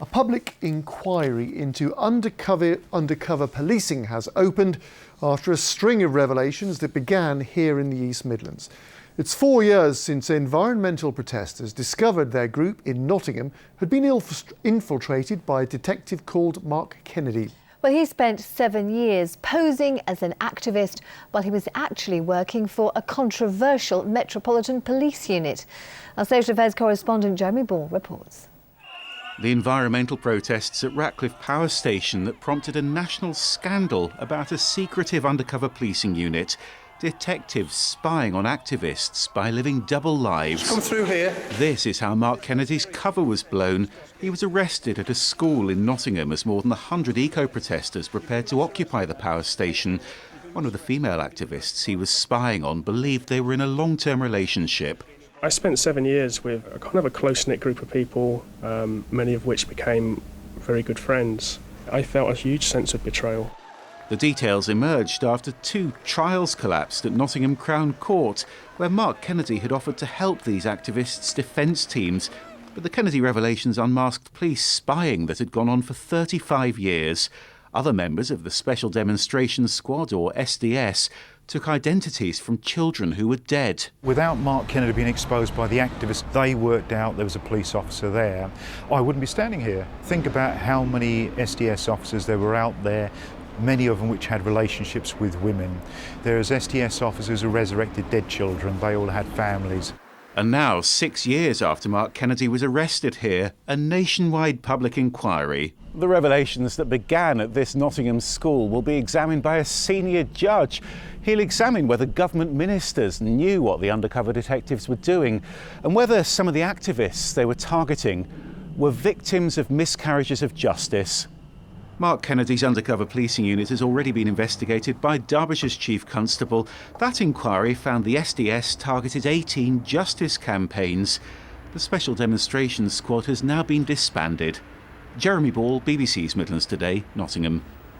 A public inquiry into undercover policing has opened after a string of revelations that began here in the East Midlands. It's 4 years since environmental protesters discovered their group in Nottingham had been infiltrated by a detective called Mark Kennedy. Well, he spent 7 years posing as an activist while he was actually working for a controversial Metropolitan Police unit. Our social affairs correspondent Jeremy Ball reports. The environmental protests at Ratcliffe Power Station that prompted a national scandal about a secretive undercover policing unit. Detectives spying on activists by living double lives. Come through here. This is how Mark Kennedy's cover was blown. He was arrested at a school in Nottingham as more than 100 eco-protesters prepared to occupy the power station. One of the female activists he was spying on believed they were in a long-term relationship. I spent 7 years with a kind of a close-knit group of people, many of which became very good friends. I felt a huge sense of betrayal. The details emerged after 2 trials collapsed at Nottingham Crown Court, where Mark Kennedy had offered to help these activists' defence teams. But the Kennedy revelations unmasked police spying that had gone on for 35 years. Other members of the Special Demonstrations Squad, or SDS, took identities from children who were dead. Without Mark Kennedy being exposed by the activists, they worked out there was a police officer there, I wouldn't be standing here. Think about how many SDS officers there were out there, many of them which had relationships with women. There's SDS officers who resurrected dead children, they all had families. And now, 6 years after Mark Kennedy was arrested here, a nationwide public inquiry. The revelations that began at this Nottingham school will be examined by a senior judge. He'll examine whether government ministers knew what the undercover detectives were doing and whether some of the activists they were targeting were victims of miscarriages of justice. Mark Kennedy's undercover policing unit has already been investigated by Derbyshire's Chief Constable. That inquiry found the SDS targeted 18 justice campaigns. The Special Demonstrations Squad has now been disbanded. Jeremy Ball, BBC's Midlands Today, Nottingham.